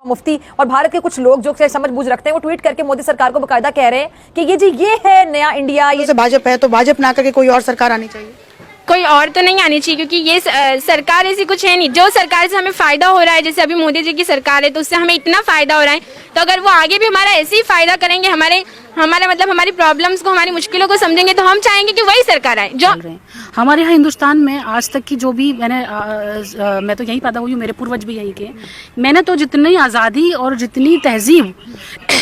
मुफ्ती और भारत के कुछ लोग जो समझ बूझ रखते हैं वो ट्वीट करके मोदी सरकार को बकायदा कह रहे हैं कि ये है नया इंडिया। ये भाजपा है तो भाजपा ना करके कोई और सरकार आनी चाहिए। कोई और तो नहीं आनी चाहिए, क्योंकि ये सरकार ऐसी कुछ है नहीं। जो सरकार से हमें फायदा हो रहा है, जैसे अभी मोदी जी की सरकार है तो उससे हमें इतना फायदा हो रहा है, तो अगर वो आगे भी हमारा ऐसे ही फायदा करेंगे, हमारी प्रॉब्लम्स को, हमारी मुश्किलों को समझेंगे, तो हम चाहेंगे कि वही सरकार आए। जो हमारे यहाँ हिंदुस्तान में आज तक की जो भी मैं तो यहीं पैदा हुई हूँ, मेरे पूर्वज भी यहीं के, मैंने तो जितनी आज़ादी और जितनी तहजीब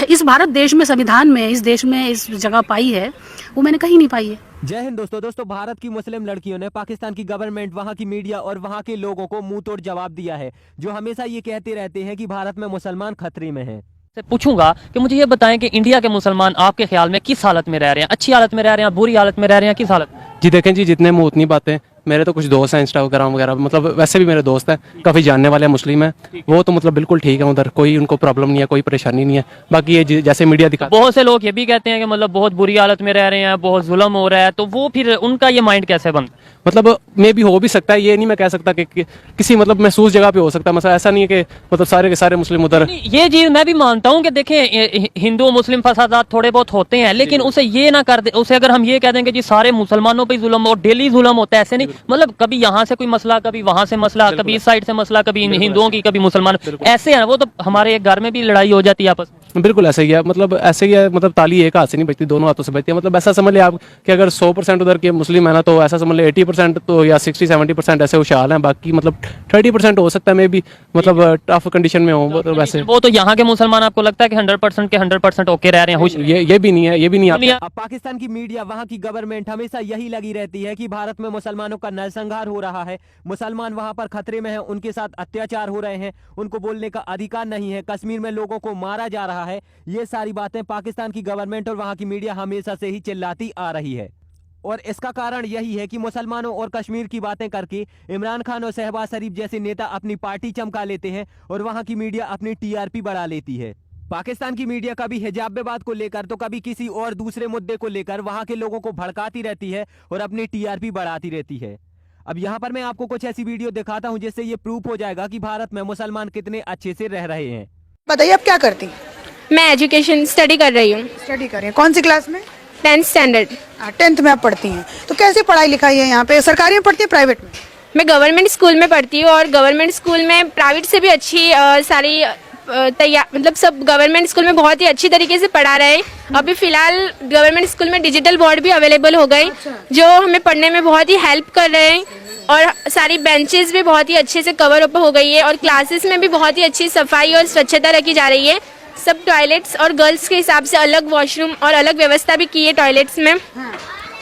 इस भारत देश में, संविधान में, इस देश में इस जगह पाई है, वो मैंने कहीं नहीं पाई है। जय हिंद दोस्तों, भारत की मुस्लिम लड़कियों ने पाकिस्तान की गवर्नमेंट, वहां की मीडिया और वहां के लोगों को मुंह तोड़ जवाब दिया है, जो हमेशा ये कहते रहते हैं कि भारत में मुसलमान खतरे में हैं। से पूछूंगा कि मुझे ये बताएं कि इंडिया के मुसलमान आपके ख्याल में किस हालत में रह रहे हैं, अच्छी हालत में रह रहे हैं, बुरी हालत में रह रहे हैं, किस हालत में? जी देखें जी, जितने मुंह उतनी बातें। मेरे तो कुछ दोस्त हैं इंस्टाग्राम वगैरह, मतलब वैसे भी मेरे दोस्त हैं, काफ़ी जानने वाले मुस्लिम हैं, वो तो मतलब बिल्कुल ठीक है, उधर कोई उनको प्रॉब्लम नहीं है, कोई परेशानी नहीं है। बाकी ये जैसे मीडिया दिखा, बहुत से लोग ये भी कहते हैं कि मतलब बहुत बुरी हालत में रह रहे हैं, बहुत जुल्म हो रहा है, तो वो फिर उनका ये माइंड कैसे बनता? मतलब मे भी हो भी सकता है, ये नहीं मैं कह सकता कि किसी मतलब महसूस जगह पे हो सकता है। मतलब ऐसा नहीं है कि मतलब सारे के सारे मुस्लिम उधर। ये चीज मैं भी मानता हूँ कि देखें हिंदू मुस्लिम फसादात थोड़े बहुत होते हैं, लेकिन उसे ये ना कर दे, उसे अगर हम ये कह दें कि जी सारे मुसलमानों पे जुल्म और डेली जुल्म होता है, ऐसे नहीं। मतलब कभी यहाँ से कोई मसला, कभी वहां से मसला, कभी इस साइड से मसला, कभी हिंदुओं की, कभी मुसलमान, ऐसे है। वो तो हमारे घर में भी लड़ाई हो जाती है आपस में। बिल्कुल ऐसे ही है, मतलब ऐसे ही है, मतलब ताली एक हाथ से नहीं बजती, दोनों हाथों से बजती है। मतलब ऐसा समझ ले आप कि अगर 100% उधर के मुस्लिम है ना, तो ऐसा समझ ले 80% तो या 60-70% ऐसे खुशहाल हैं, बाकी मतलब 30% हो सकता है मे भी मतलब टफ कंडीशन में हो। तो वैसे वो तो यहाँ के मुसलमान आपको लगता है कि 100% ओके रह रहे हैं? ये भी नहीं है, ये भी नहीं है। अब पाकिस्तान की मीडिया, वहाँ की गवर्नमेंट हमेशा यही लगी रहती है कि भारत में मुसलमानों का नरसंहार हो रहा है, मुसलमान वहाँ पर खतरे में हैं, उनके साथ अत्याचार हो रहे हैं, उनको बोलने का अधिकार नहीं है, कश्मीर में लोगों को मारा जा रहा है। ये सारी बातें पाकिस्तान की गवर्नमेंट और वहाँ की मीडिया हमेशा से ही चिल्लाती आ रही है, और इसका कारण यही है कि मुसलमानों और कश्मीर की बातें करके इमरान खान और शहबाज शरीफ जैसे नेता अपनी पार्टी चमका लेते हैं और वहाँ की मीडिया अपनी टीआरपी बढ़ा लेती है। पाकिस्तान की मीडिया कभी हिजाब विवाद को लेकर तो कभी किसी और दूसरे मुद्दे को लेकर वहाँ के लोगों को भड़काती रहती है और अपनी टीआरपी बढ़ाती रहती है। अब यहाँ पर मैं आपको कुछ ऐसी वीडियो दिखाता हूँ जिससे ये प्रूफ हो जाएगा कि भारत में मुसलमान कितने अच्छे से रह रहे हैं। बताइए आप क्या करती हैं? मैं एजुकेशन स्टडी कर रही हूँ। स्टडी कर रही हैं, कौन सी क्लास में? 10th standard. 10th में आप पढ़ती हैं, तो कैसे पढ़ाई लिखाई है यहाँ पे? सरकारी में पढ़ती है, प्राइवेट में? मैं गवर्नमेंट स्कूल में पढ़ती हूँ, और गवर्नमेंट स्कूल में प्राइवेट से भी अच्छी सारी तैयार, मतलब सब गवर्नमेंट स्कूल में बहुत ही अच्छी तरीके से पढ़ा रहे हैं। अभी फिलहाल गवर्नमेंट स्कूल में डिजिटल बोर्ड भी अवेलेबल हो गए, जो हमें पढ़ने में बहुत ही हेल्प कर रहे हैं, और सारी बेंचेस भी बहुत ही अच्छे से कवर अप हो गई है, और क्लासेस में भी बहुत ही अच्छी सफाई और स्वच्छता रखी जा रही है। सब टॉयलेट्स और गर्ल्स के हिसाब से अलग वॉशरूम और अलग व्यवस्था भी की है टॉयलेट्स में।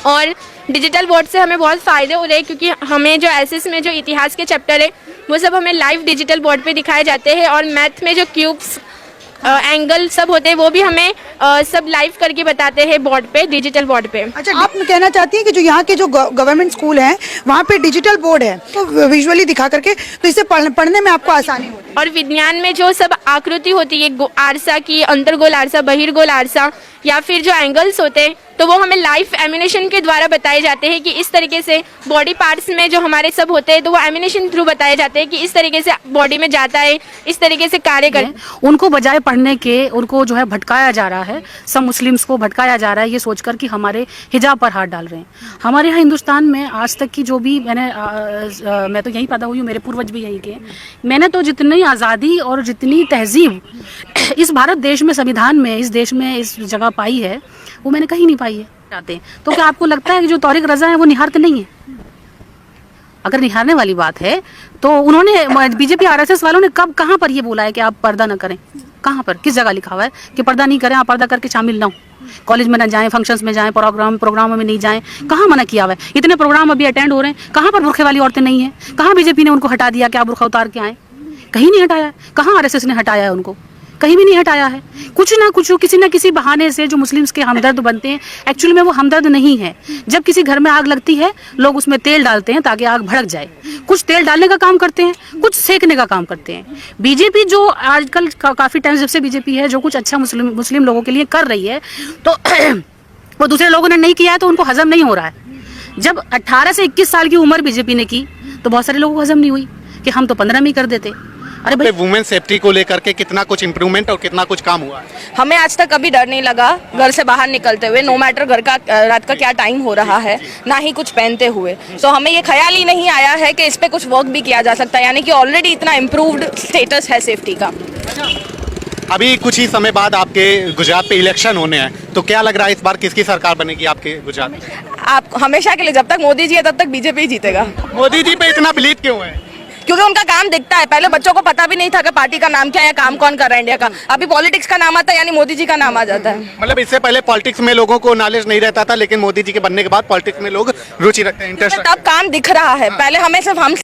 और डिजिटल बोर्ड से हमें बहुत फ़ायदे हो रहे हैं, क्योंकि हमें जो एसएस में जो इतिहास के चैप्टर है वो सब हमें लाइव डिजिटल बोर्ड पे दिखाए जाते हैं, और मैथ में जो क्यूब्स, एंगल सब होते हैं वो भी हमें सब लाइव करके बताते हैं बोर्ड पे, डिजिटल बोर्ड पे। अच्छा, आप कहना चाहती हैं कि जो यहाँ के जो गवर्नमेंट स्कूल हैं वहाँ पे डिजिटल बोर्ड है, तो विजुअली दिखा करके, तो इससे पढ़ने में आपको आसानी होती है। और विज्ञान में जो सब आकृति होती है, आरसा की, अंतर्गोल आरसा, बहिर्गोल आरसा, या फिर जो एंगल्स होते हैं, तो वो हमें लाइव एनिमेशन के द्वारा बताए जाते हैं कि इस तरीके से बॉडी पार्ट्स में जो हमारे सब होते हैं, तो वो एनिमेशन थ्रू बताए जाते हैं कि इस तरीके से बॉडी में जाता है, इस तरीके से कार्य कर। उनको बजाय पढ़ने के उनको जो है भटकाया जा रहा है, सब मुस्लिम्स को भटकाया जा रहा है, ये सोचकर कि हमारे हिजाब पर हाथ डाल रहे हैं। हमारे यहाँ हिंदुस्तान में आज तक की जो भी मैं तो यहीं पैदा हुई हूँ, मेरे पूर्वज भी यहीं के, मैंने तो जितनी आज़ादी और जितनी तहजीब इस भारत देश में, संविधान में, इस देश में इस जगह पाई है, वो मैंने कहीं नहीं पाई है। तो क्या आपको लगता है कि जो तौरीक रज़ा है वो निहारते नहीं है? अगर निहारने वाली बात है तो उन्होंने, बीजेपी आरएसएस वालों ने कब कहाँ पर ये बोला है कि आप पर्दा न करें? कहाँ पर, किस जगह लिखा हुआ है कि पर्दा नहीं करें, आप पर्दा करके शामिल ना हो, कॉलेज में ना जाएं, फंक्शंस में जाएं, प्रोग्रामों में नहीं जाएं? कहाँ मना किया हुआ है? इतने प्रोग्राम अभी अटेंड हो रहे हैं, कहाँ पर बुरखे वाली औरतें नहीं हैं? कहाँ बीजेपी ने उनको हटा दिया कि आप बुरखा उतार के आए? कहीं नहीं हटाया है। कहाँ आरएसएस ने हटाया है उनको? कहीं भी नहीं हटाया है। कुछ ना कुछ किसी ना किसी बहाने से जो मुस्लिम्स के हमदर्द बनते हैं, एक्चुअली में वो हमदर्द नहीं है। जब किसी घर में आग लगती है, लोग उसमें तेल डालते हैं ताकि आग भड़क जाए। कुछ तेल डालने का काम करते हैं, कुछ सेकने का काम करते हैं। बीजेपी जो आजकल काफ़ी टाइम जब से बीजेपी है, जो कुछ अच्छा मुस्लिम लोगों के लिए कर रही है, तो वो दूसरे लोगों ने नहीं किया है, तो उनको हजम नहीं हो रहा है। जब 18 से 21 साल की उम्र बीजेपी ने की, तो बहुत सारे लोगों को हजम नहीं हुई कि हम तो 15 में ही कर देते। अरे भाई वुमेन सेफ्टी को लेकर के कितना कुछ इम्प्रूवमेंट और कितना कुछ काम हुआ है? हमें आज तक कभी डर नहीं लगा घर से बाहर निकलते हुए, नो मैटर घर का रात का क्या टाइम हो रहा है, ना ही कुछ पहनते हुए। तो हमें ये ख्याल ही नहीं आया है कि इस पे कुछ वर्क भी किया जा सकता है, यानी कि ऑलरेडी इतना इम्प्रूव्ड स्टेटस है सेफ्टी का। अभी कुछ ही समय बाद आपके गुजरात पे इलेक्शन होने हैं, तो क्या लग रहा है इस बार किसकी सरकार बनेगी आपके गुजरात में? आप हमेशा के लिए, जब तक मोदी जी है तब तक बीजेपी ही जीतेगा, मोदी जी पे इतना बिलीव क्यों है? क्योंकि उनका काम दिखता है। पहले बच्चों को पता भी नहीं था कि पार्टी का नाम क्या है, काम कौन कर रहा है इंडिया का। अभी पॉलिटिक्स का नाम आता है, यानी मोदी जी का नाम आ जाता है। मतलब इससे पहले पॉलिटिक्स में लोगों को नॉलेज नहीं रहता था, लेकिन मोदी जी के बनने के बाद पॉलिटिक्स में लोग रुचि रखते हैं, इंटरेस्ट तब काम दिख रहा है। पहले हमें सिर्फ हम